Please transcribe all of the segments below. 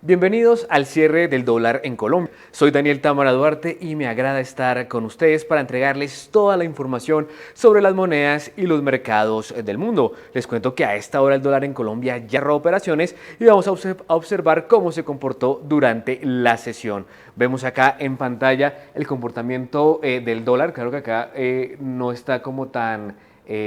Bienvenidos al cierre del dólar en Colombia. Soy Daniel Támara Duarte y me agrada estar con ustedes para entregarles toda la información sobre las monedas y los mercados del mundo. Les cuento que a esta hora el dólar en Colombia ya cerró operaciones y vamos a observar cómo se comportó durante la sesión. Vemos acá en pantalla el comportamiento del dólar. Claro que acá no está como tan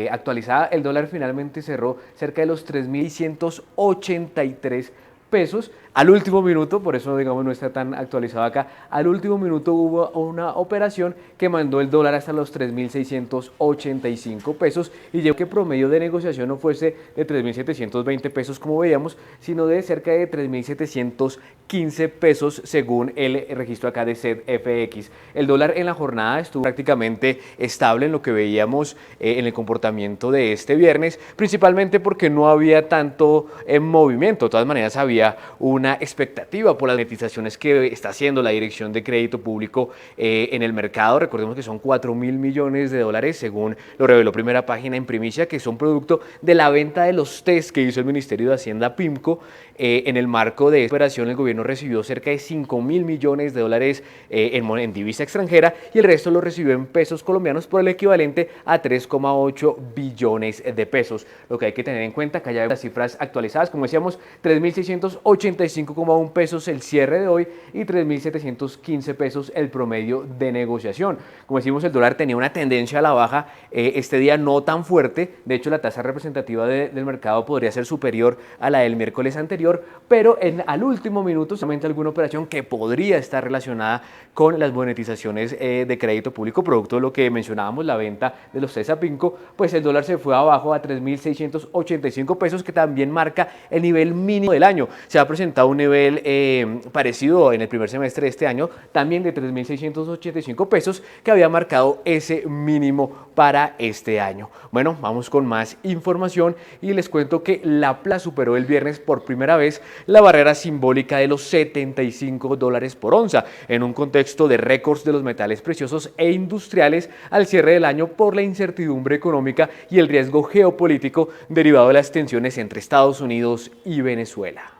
actualizada. El dólar finalmente cerró cerca de los 3.183 pesos al último minuto, por eso digamos no está tan actualizado acá. Al último minuto hubo una operación que mandó el dólar hasta los 3.685 pesos y llegó que promedio de negociación no fuese de 3.720 pesos como veíamos, sino de cerca de 3.715 pesos según el registro acá de CEDFX. El dólar en la jornada estuvo prácticamente estable en lo que veíamos en el comportamiento de este viernes, principalmente porque no había tanto movimiento. De todas maneras había una expectativa por las monetizaciones que está haciendo la Dirección de Crédito Público en el mercado. Recordemos que son 4.000 millones de dólares, según lo reveló Primera Página en primicia, que son producto de la venta de los test que hizo el Ministerio de Hacienda PIMCO. En el marco de esta operación, el gobierno recibió cerca de 5.000 millones de dólares en divisa extranjera y el resto lo recibió en pesos colombianos por el equivalente a 3,8 billones de pesos. Lo que hay que tener en cuenta que ya las cifras actualizadas, como decíamos, 3.685,1 pesos el cierre de hoy y 3.715 pesos el promedio de negociación. Como decimos, el dólar tenía una tendencia a la baja este día no tan fuerte. De hecho, la tasa representativa del mercado podría ser superior a la del miércoles anterior, pero al último minuto solamente alguna operación que podría estar relacionada con las monetizaciones de crédito público, producto de lo que mencionábamos, la venta de los test a PIMCO, pues el dólar se fue abajo a 3.685 pesos, que también marca el nivel mínimo del año. Se ha presentado un nivel parecido en el primer semestre de este año, también de 3.685 pesos, que había marcado ese mínimo para este año. Bueno, vamos con más información y les cuento que la plaza superó el viernes por primera vez la barrera simbólica de los 75 dólares por onza, en un contexto de récords de los metales preciosos e industriales al cierre del año por la incertidumbre económica y el riesgo geopolítico derivado de las tensiones entre Estados Unidos y Venezuela.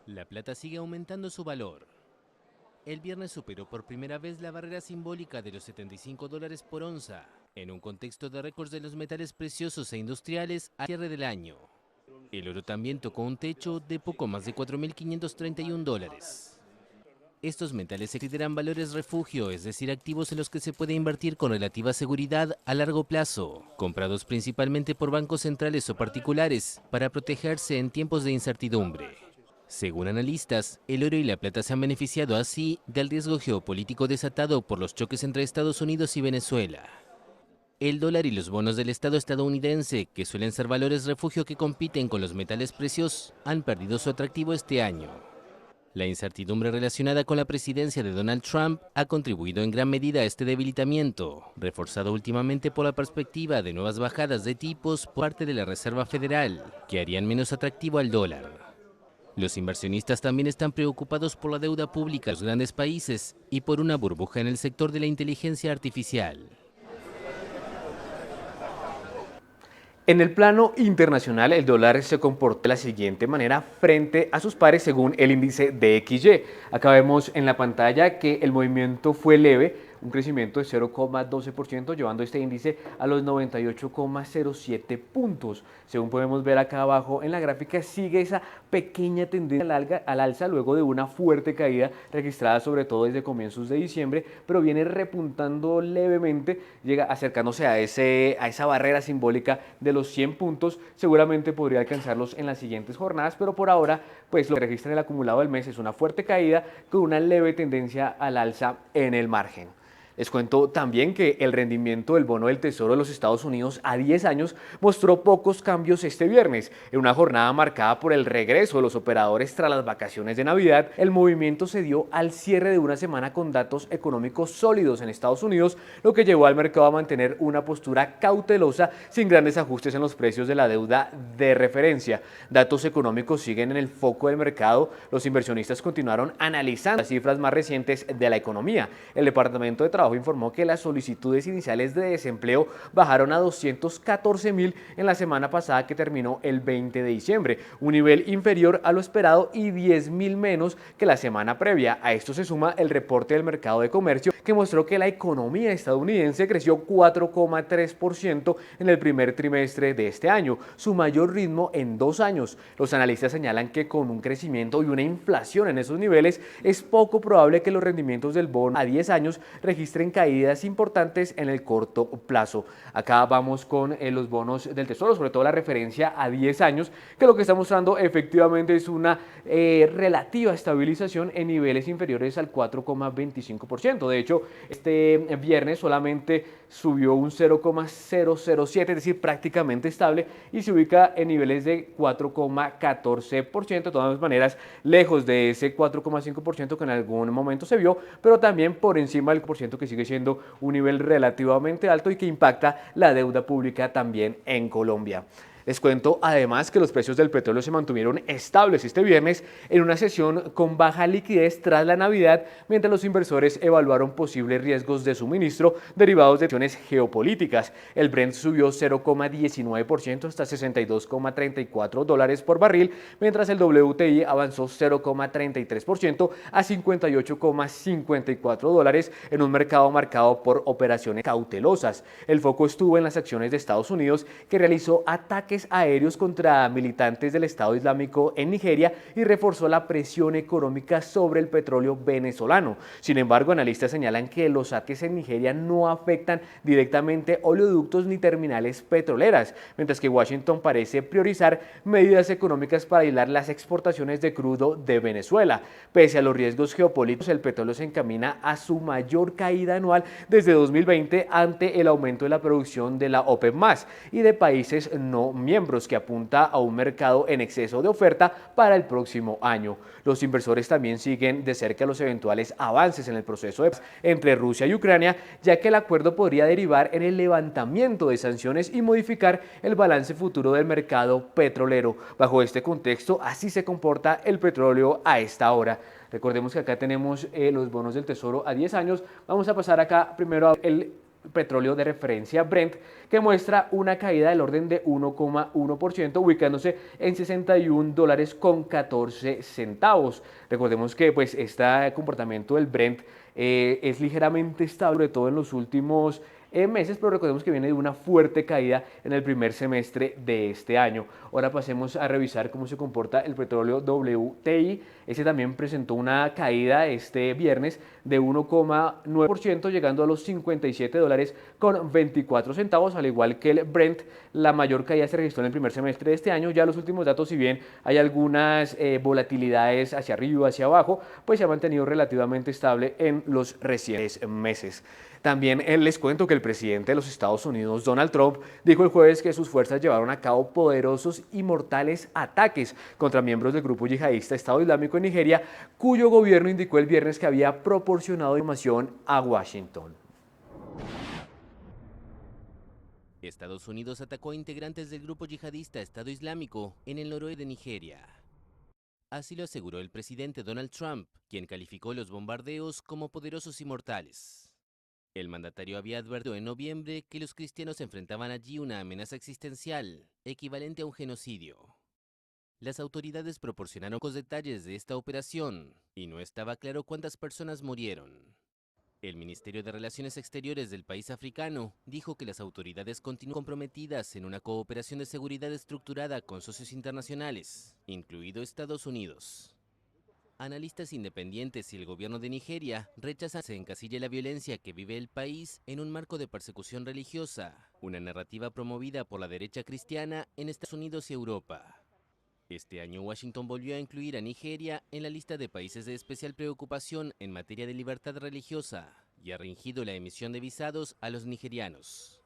La plata sigue aumentando su valor. El viernes superó por primera vez la barrera simbólica de los 75 dólares por onza, en un contexto de récords de los metales preciosos e industriales al cierre del año. El oro también tocó un techo de poco más de 4.531 dólares. Estos metales se consideran valores refugio, es decir, activos en los que se puede invertir con relativa seguridad a largo plazo, comprados principalmente por bancos centrales o particulares para protegerse en tiempos de incertidumbre. Según analistas, el oro y la plata se han beneficiado así del riesgo geopolítico desatado por los choques entre Estados Unidos y Venezuela. El dólar y los bonos del Estado estadounidense, que suelen ser valores refugio que compiten con los metales preciosos, han perdido su atractivo este año. La incertidumbre relacionada con la presidencia de Donald Trump ha contribuido en gran medida a este debilitamiento, reforzado últimamente por la perspectiva de nuevas bajadas de tipos por parte de la Reserva Federal, que harían menos atractivo al dólar. Los inversionistas también están preocupados por la deuda pública de los grandes países y por una burbuja en el sector de la inteligencia artificial. En el plano internacional, el dólar se comportó de la siguiente manera frente a sus pares según el índice DXY. Acá vemos en la pantalla que el movimiento fue leve, un crecimiento de 0,12%, llevando este índice a los 98,07 puntos. Según podemos ver acá abajo en la gráfica, sigue esa pequeña tendencia al alza luego de una fuerte caída registrada sobre todo desde comienzos de diciembre, pero viene repuntando levemente, llega acercándose a esa barrera simbólica de los 100 puntos. Seguramente podría alcanzarlos en las siguientes jornadas, pero por ahora pues lo que registra en el acumulado del mes es una fuerte caída con una leve tendencia al alza en el margen. Les cuento también que el rendimiento del bono del Tesoro de los Estados Unidos a 10 años mostró pocos cambios este viernes. En una jornada marcada por el regreso de los operadores tras las vacaciones de Navidad, el movimiento se dio al cierre de una semana con datos económicos sólidos en Estados Unidos, lo que llevó al mercado a mantener una postura cautelosa sin grandes ajustes en los precios de la deuda de referencia. Datos económicos siguen en el foco del mercado. Los inversionistas continuaron analizando las cifras más recientes de la economía. El Departamento de Trabajo Trabajo informó que las solicitudes iniciales de desempleo bajaron a 214.000 en la semana pasada que terminó el 20 de diciembre, un nivel inferior a lo esperado y 10.000 menos que la semana previa. A esto se suma el reporte del mercado de comercio que mostró que la economía estadounidense creció 4,3% en el primer trimestre de este año, su mayor ritmo en 2 años. Los analistas señalan que con un crecimiento y una inflación en esos niveles es poco probable que los rendimientos del bono a 10 años registren caídas importantes en el corto plazo. Acá vamos con los bonos del Tesoro, sobre todo la referencia a 10 años, que lo que está mostrando efectivamente es una relativa estabilización en niveles inferiores al 4,25%. De hecho, este viernes solamente subió un 0,007, es decir, prácticamente estable, y se ubica en niveles de 4,14%, de todas maneras lejos de ese 4,5% que en algún momento se vio, pero también por encima del por ciento, que sigue siendo un nivel relativamente alto y que impacta la deuda pública también en Colombia. Les cuento además que los precios del petróleo se mantuvieron estables este viernes en una sesión con baja liquidez tras la Navidad, mientras los inversores evaluaron posibles riesgos de suministro derivados de tensiones geopolíticas. El Brent subió 0,19% hasta $62,34 por barril, mientras el WTI avanzó 0,33% a $58,54 en un mercado marcado por operaciones cautelosas. El foco estuvo en las acciones de Estados Unidos, que realizó ataques aéreos contra militantes del Estado Islámico en Nigeria y reforzó la presión económica sobre el petróleo venezolano. Sin embargo, analistas señalan que los ataques en Nigeria no afectan directamente oleoductos ni terminales petroleras, mientras que Washington parece priorizar medidas económicas para aislar las exportaciones de crudo de Venezuela. Pese a los riesgos geopolíticos, el petróleo se encamina a su mayor caída anual desde 2020 ante el aumento de la producción de la OPEP+ y de países no miembros, que apunta a un mercado en exceso de oferta para el próximo año. Los inversores también siguen de cerca los eventuales avances en el proceso de paz entre Rusia y Ucrania, ya que el acuerdo podría derivar en el levantamiento de sanciones y modificar el balance futuro del mercado petrolero. Bajo este contexto, así se comporta el petróleo a esta hora. Recordemos que acá tenemos los bonos del Tesoro a 10 años. Vamos a pasar acá primero a el petróleo de referencia Brent, que muestra una caída del orden de 1,1%, ubicándose en $62,14. Recordemos que pues este comportamiento del Brent es ligeramente estable, sobre todo en los últimos meses, pero recordemos que viene de una fuerte caída en el primer semestre de este año. Ahora pasemos a revisar cómo se comporta el petróleo WTI. Ese también presentó una caída este viernes de 1,9%, llegando a los $57,24, al igual que el Brent. La mayor caída se registró en el primer semestre de este año. Ya los últimos datos, si bien hay algunas volatilidades hacia arriba, hacia abajo, pues se ha mantenido relativamente estable en los recientes meses. También les cuento que el presidente de los Estados Unidos, Donald Trump, dijo el jueves que sus fuerzas llevaron a cabo poderosos y mortales ataques contra miembros del grupo yihadista Estado Islámico en Nigeria, cuyo gobierno indicó el viernes que había proporcionado información a Washington. Estados Unidos atacó a integrantes del grupo yihadista Estado Islámico en el noroeste de Nigeria. Así lo aseguró el presidente Donald Trump, quien calificó los bombardeos como poderosos y mortales. El mandatario había advertido en noviembre que los cristianos enfrentaban allí una amenaza existencial, equivalente a un genocidio. Las autoridades proporcionaron pocos detalles de esta operación, y no estaba claro cuántas personas murieron. El Ministerio de Relaciones Exteriores del país africano dijo que las autoridades continúan comprometidas en una cooperación de seguridad estructurada con socios internacionales, incluido Estados Unidos. Analistas independientes y el gobierno de Nigeria rechazan que se encasille la violencia que vive el país en un marco de persecución religiosa, una narrativa promovida por la derecha cristiana en Estados Unidos y Europa. Este año Washington volvió a incluir a Nigeria en la lista de países de especial preocupación en materia de libertad religiosa y ha restringido la emisión de visados a los nigerianos.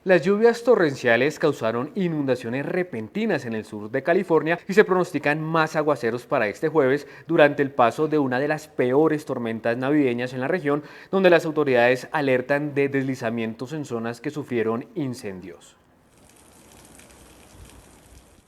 Las lluvias torrenciales causaron inundaciones repentinas en el sur de California y se pronostican más aguaceros para este jueves durante el paso de una de las peores tormentas navideñas en la región, donde las autoridades alertan de deslizamientos en zonas que sufrieron incendios.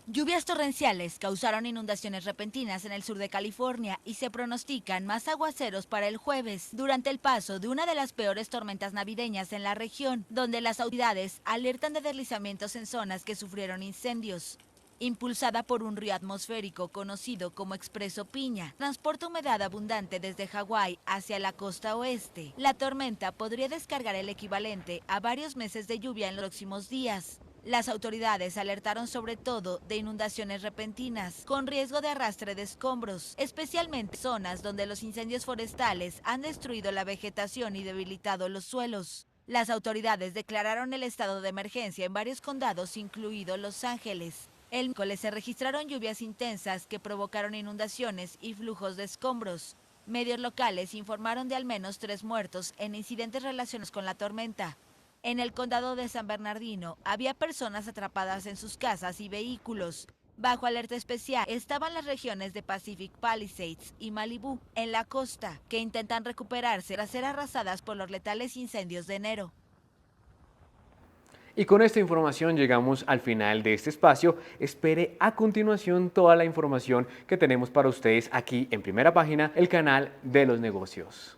Lluvias torrenciales causaron inundaciones repentinas en el sur de California y se pronostican más aguaceros para el jueves, durante el paso de una de las peores tormentas navideñas en la región, donde las autoridades alertan de deslizamientos en zonas que sufrieron incendios. Impulsada por un río atmosférico conocido como Expreso Piña, transporta humedad abundante desde Hawái hacia la costa oeste. La tormenta podría descargar el equivalente a varios meses de lluvia en los próximos días. Las autoridades alertaron sobre todo de inundaciones repentinas, con riesgo de arrastre de escombros, especialmente en zonas donde los incendios forestales han destruido la vegetación y debilitado los suelos. Las autoridades declararon el estado de emergencia en varios condados, incluido Los Ángeles. El miércoles se registraron lluvias intensas que provocaron inundaciones y flujos de escombros. Medios locales informaron de al menos 3 muertos en incidentes relacionados con la tormenta. En el condado de San Bernardino había personas atrapadas en sus casas y vehículos. Bajo alerta especial estaban las regiones de Pacific Palisades y Malibú, en la costa, que intentan recuperarse tras ser arrasadas por los letales incendios de enero. Y con esta información llegamos al final de este espacio. Espere a continuación toda la información que tenemos para ustedes aquí en Primera Página, el canal de los negocios.